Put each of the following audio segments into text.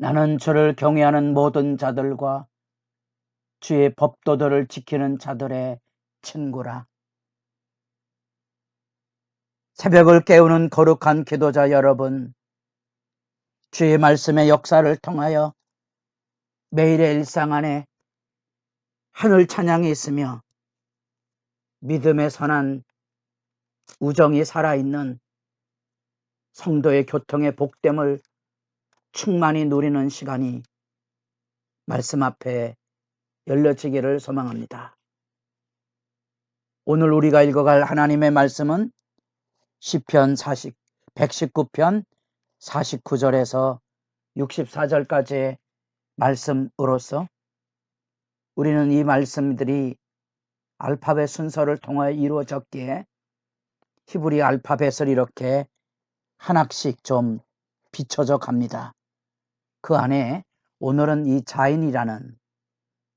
나는 주를 경외하는 모든 자들과 주의 법도들을 지키는 자들의 친구라. 새벽을 깨우는 거룩한 기도자 여러분, 주의 말씀의 역사를 통하여 매일의 일상 안에 하늘 찬양이 있으며 믿음의 선한 우정이 살아있는 성도의 교통의 복됨을 충만히 누리는 시간이 말씀 앞에 열려지기를 소망합니다. 오늘 우리가 읽어갈 하나님의 말씀은 시편 119편 49절에서 64절까지의 말씀으로서 우리는 이 말씀들이 알파벳 순서를 통하여 이루어졌기에 히브리 알파벳을 이렇게 하나씩 좀 비춰져 갑니다. 그 안에 오늘은 이 자인이라는,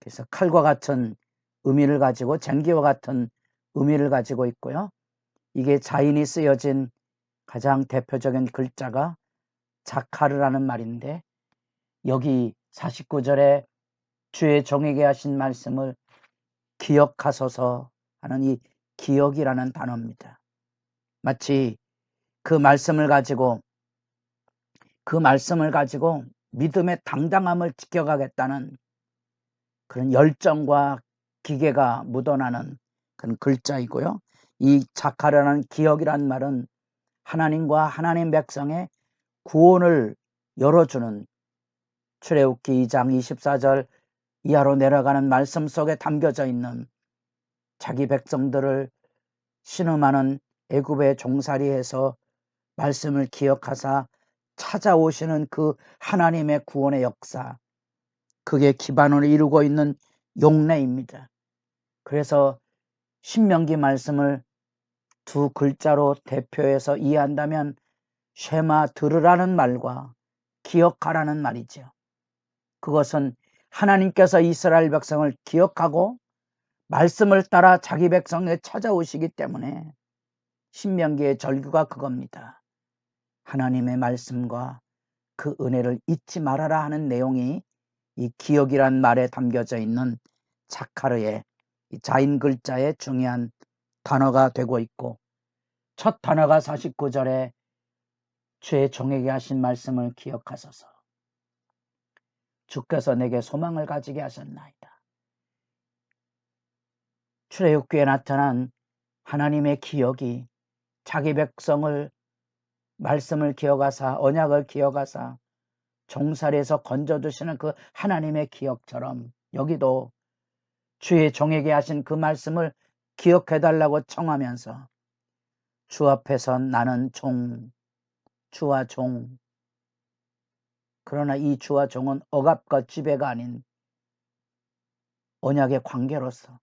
그래서 칼과 같은 의미를 가지고 쟁기와 같은 의미를 가지고 있고요. 이게 자인이 쓰여진 가장 대표적인 글자가 자카르라는 말인데, 여기 49절에 주의 종에게 하신 말씀을 기억하소서 하는 이 기억이라는 단어입니다. 마치 그 말씀을 가지고 믿음의 당당함을 지켜가겠다는 그런 열정과 기계가 묻어나는 그런 글자이고요. 이 자카르라는 기억이란 말은 하나님과 하나님 백성의 구원을 열어주는 출애굽기 2장 24절 이하로 내려가는 말씀 속에 담겨져 있는 자기 백성들을 신음하는 애굽의 종살이에서 말씀을 기억하사 찾아오시는 그 하나님의 구원의 역사, 그게 기반을 이루고 있는 용례입니다. 그래서 신명기 말씀을 두 글자로 대표해서 이해한다면 쉐마 들으라는 말과 기억하라는 말이죠. 그것은 하나님께서 이스라엘 백성을 기억하고 말씀을 따라 자기 백성에 찾아오시기 때문에 신명기의 절규가 그겁니다. 하나님의 말씀과 그 은혜를 잊지 말아라 하는 내용이 이 기억이란 말에 담겨져 있는 자카르의 자인 글자의 중요한 단어가 되고 있고, 첫 단어가 49절에 주의 종에게 하신 말씀을 기억하소서. 주께서 내게 소망을 가지게 하셨나이다. 출애굽기에 나타난 하나님의 기억이 자기 백성을 말씀을 기억하사 언약을 기억하사 종살이에서 건져주시는 그 하나님의 기억처럼 여기도 주의 종에게 하신 그 말씀을 기억해달라고 청하면서 주 앞에서 나는 종, 주와 종, 그러나 이 주와 종은 억압과 지배가 아닌 언약의 관계로서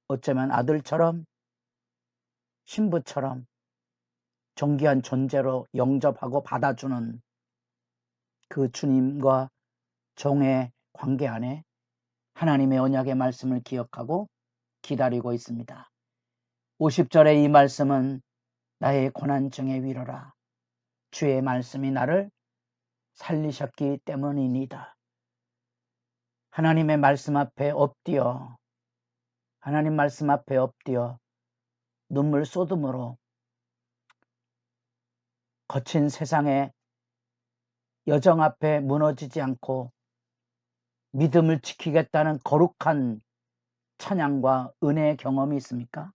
어쩌면 아들처럼 신부처럼 존귀한 존재로 영접하고 받아주는 그 주님과 종의 관계 안에 하나님의 언약의 말씀을 기억하고 기다리고 있습니다. 50절의 이 말씀은 나의 고난 중에 위로라. 주의 말씀이 나를 살리셨기 때문이니다. 하나님의 말씀 앞에 엎드려, 하나님 말씀 앞에 엎드려 눈물 쏟음으로 거친 세상의 여정 앞에 무너지지 않고 믿음을 지키겠다는 거룩한 찬양과 은혜의 경험이 있습니까?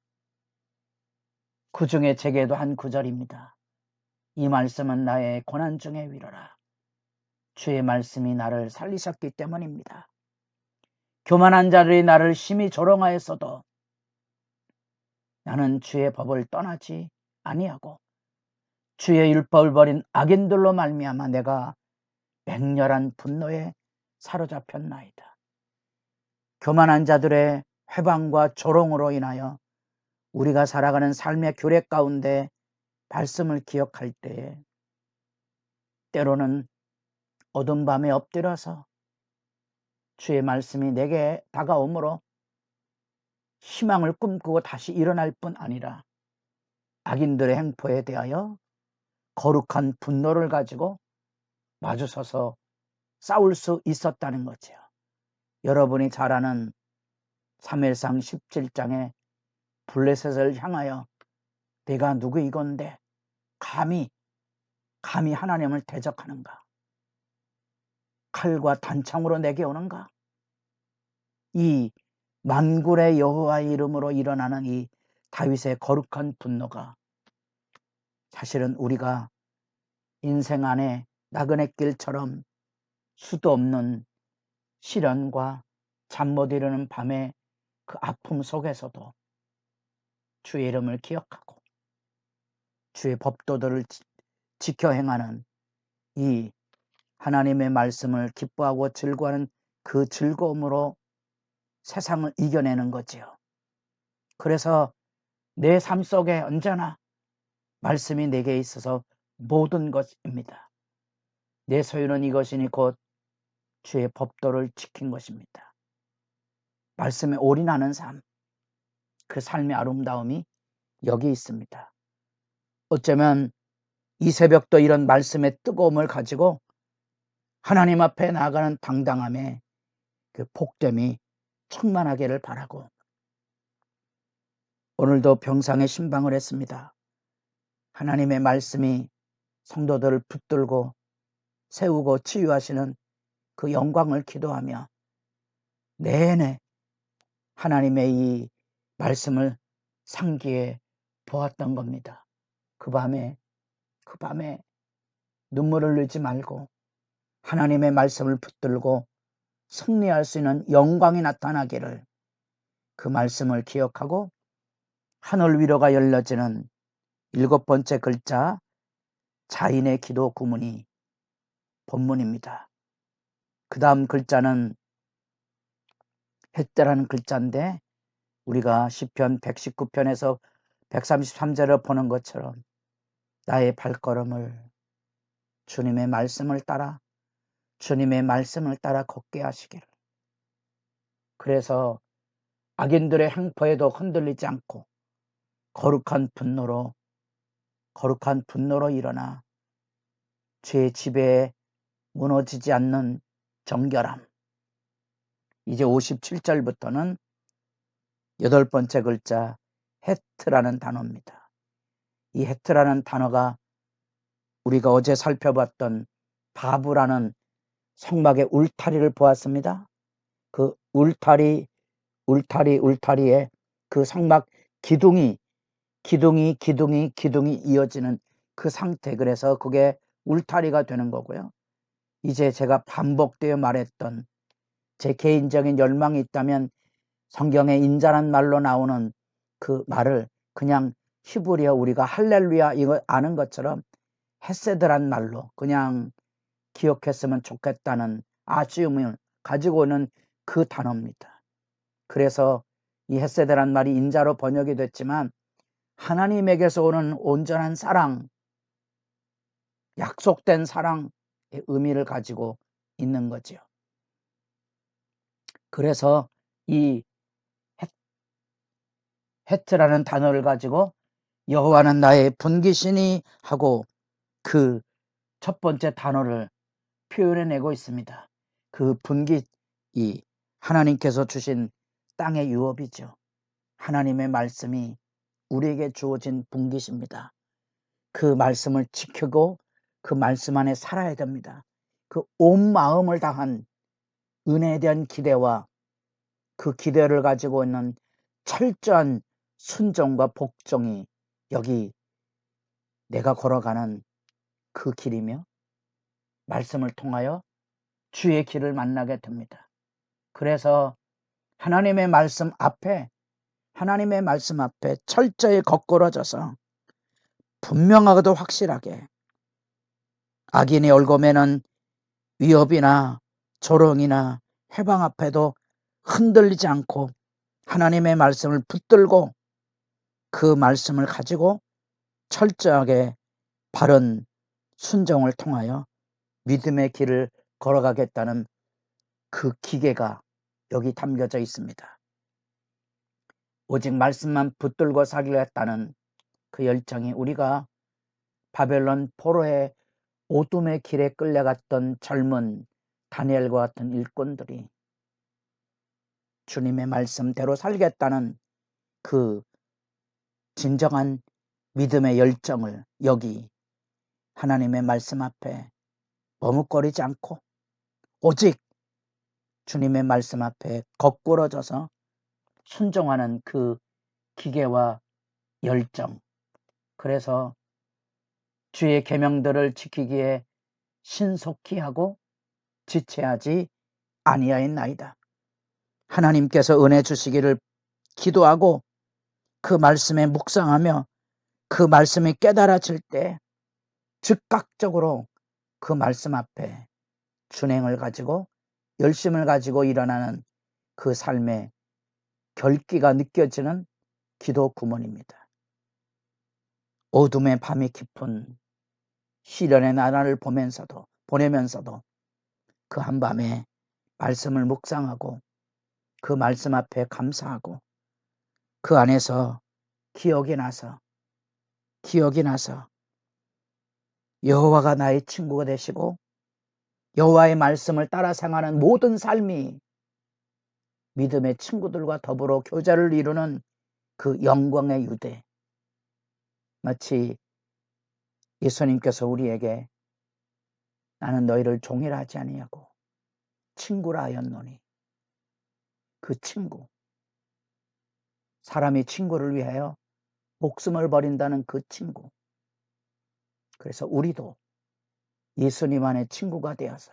그 중에 제게도 한 구절입니다. 이 말씀은 나의 고난 중에 위로라. 주의 말씀이 나를 살리셨기 때문입니다. 교만한 자들이 나를 심히 조롱하였어도 나는 주의 법을 떠나지 아니하고 주의 율법을 버린 악인들로 말미암아 내가 맹렬한 분노에 사로잡혔나이다. 교만한 자들의 회방과 조롱으로 인하여 우리가 살아가는 삶의 규례 가운데 말씀을 기억할 때에 때로는 어두운 밤에 엎드려서 주의 말씀이 내게 다가오므로 희망을 꿈꾸고 다시 일어날 뿐 아니라 악인들의 행포에 대하여 거룩한 분노를 가지고 마주서서 싸울 수 있었다는 거죠. 여러분이 잘 아는 사무엘상 17장에 블레셋을 향하여 내가 누구이건데 감히 하나님을 대적하는가? 칼과 단창으로 내게 오는가? 이 만군의 여호와의 이름으로 일어나는 이 다윗의 거룩한 분노가 사실은 우리가 인생 안에 나그네 길처럼 수도 없는 시련과 잠 못 이루는 밤의 그 아픔 속에서도 주의 이름을 기억하고 주의 법도들을 지켜 행하는 이 하나님의 말씀을 기뻐하고 즐거워하는 그 즐거움으로 세상을 이겨내는 거지요. 그래서 내 삶 속에 언제나 말씀이 내게 있어서 모든 것입니다. 내 소유는 이것이니 곧 주의 법도를 지킨 것입니다. 말씀에 올인하는 삶, 그 삶의 아름다움이 여기 있습니다. 어쩌면 이 새벽도 이런 말씀의 뜨거움을 가지고 하나님 앞에 나아가는 당당함에 그 복됨이 충만하기를 바라고 오늘도 병상에 신방을 했습니다. 하나님의 말씀이 성도들을 붙들고 세우고 치유하시는 그 영광을 기도하며 내내 하나님의 이 말씀을 상기해 보았던 겁니다. 그 밤에 눈물을 흘리지 말고 하나님의 말씀을 붙들고 승리할 수 있는 영광이 나타나기를 그 말씀을 기억하고 하늘 위로가 열려지는 7번째 글자 자인의 기도 구문이 본문입니다. 그 다음 글자는 헷대라는 글자인데 우리가 시편 119편에서 133절을 보는 것처럼 나의 발걸음을 주님의 말씀을 따라 걷게 하시기를. 그래서 악인들의 행포에도 흔들리지 않고 거룩한 분노로 일어나 죄의 지배에 무너지지 않는 정결함. 이제 57절부터는 8번째 글자 헤트라는 단어입니다. 이 헤트라는 단어가 우리가 어제 살펴봤던 바브라는 성막의 울타리를 보았습니다. 그 울타리에 그 성막 기둥이 이어지는 그 상태, 그래서 그게 울타리가 되는 거고요. 이제 제가 반복되어 말했던 제 개인적인 열망이 있다면 성경에 인자란 말로 나오는 그 말을 그냥 히브리어 우리가 할렐루야 이거 아는 것처럼 헤세드란 말로 그냥 기억했으면 좋겠다는 아쉬움을 가지고 오는 그 단어입니다. 그래서 이 헤세드란 말이 인자로 번역이 됐지만 하나님에게서 오는 온전한 사랑, 약속된 사랑의 의미를 가지고 있는 거죠. 그래서 이 헤트라는 단어를 가지고 여호와는 나의 분기시니 하고 그 첫 번째 단어를 표현해내고 있습니다. 그 분기, 이 하나님께서 주신 땅의 유업이죠. 하나님의 말씀이 우리에게 주어진 분기십니다. 그 말씀을 지키고 그 말씀 안에 살아야 됩니다. 그 온 마음을 다한 은혜에 대한 기대와 그 기대를 가지고 있는 철저한 순종과 복종이 여기 내가 걸어가는 그 길이며 말씀을 통하여 주의 길을 만나게 됩니다. 그래서 하나님의 말씀 앞에 철저히 거꾸러져서 분명하고도 확실하게 악인이 올거매는 위협이나 조롱이나 해방 앞에도 흔들리지 않고 하나님의 말씀을 붙들고 그 말씀을 가지고 철저하게 바른 순종을 통하여 믿음의 길을 걸어가겠다는 그 기계가 여기 담겨져 있습니다. 오직 말씀만 붙들고 살겠다는 그 열정이 우리가 바벨론 포로의 오둠의 길에 끌려갔던 젊은 다니엘과 같은 일꾼들이 주님의 말씀대로 살겠다는 그 진정한 믿음의 열정을 여기 하나님의 말씀 앞에 머뭇거리지 않고 오직 주님의 말씀 앞에 거꾸러져서 순종하는 그 기계와 열정, 그래서 주의 계명들을 지키기에 신속히 하고 지체하지 아니하였나이다. 하나님께서 은혜 주시기를 기도하고 그 말씀에 묵상하며 그 말씀이 깨달아질 때 즉각적으로 그 말씀 앞에 준행을 가지고 열심을 가지고 일어나는 그 삶의 결기가 느껴지는 기도 구문입니다. 어둠의 밤이 깊은 시련의 나날을 보내면서도 그 한밤에 말씀을 묵상하고 그 말씀 앞에 감사하고 그 안에서 기억이 나서 여호와가 나의 친구가 되시고 여호와의 말씀을 따라 생활하는 모든 삶이 믿음의 친구들과 더불어 교제를 이루는 그 영광의 유대, 마치 예수님께서 우리에게 나는 너희를 종이라 하지 아니하고 친구라 하였노니, 그 친구, 사람이 친구를 위하여 목숨을 버린다는 그 친구. 그래서 우리도 예수님 안에 친구가 되어서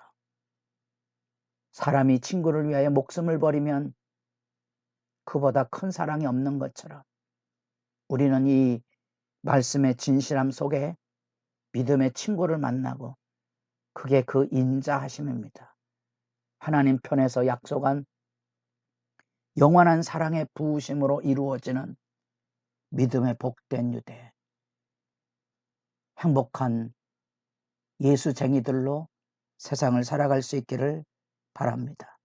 사람이 친구를 위하여 목숨을 버리면 그보다 큰 사랑이 없는 것처럼 우리는 이 말씀의 진실함 속에 믿음의 친구를 만나고 그게 그 인자하심입니다. 하나님 편에서 약속한 영원한 사랑의 부으심으로 이루어지는 믿음의 복된 유대, 행복한 예수쟁이들로 세상을 살아갈 수 있기를 바랍니다.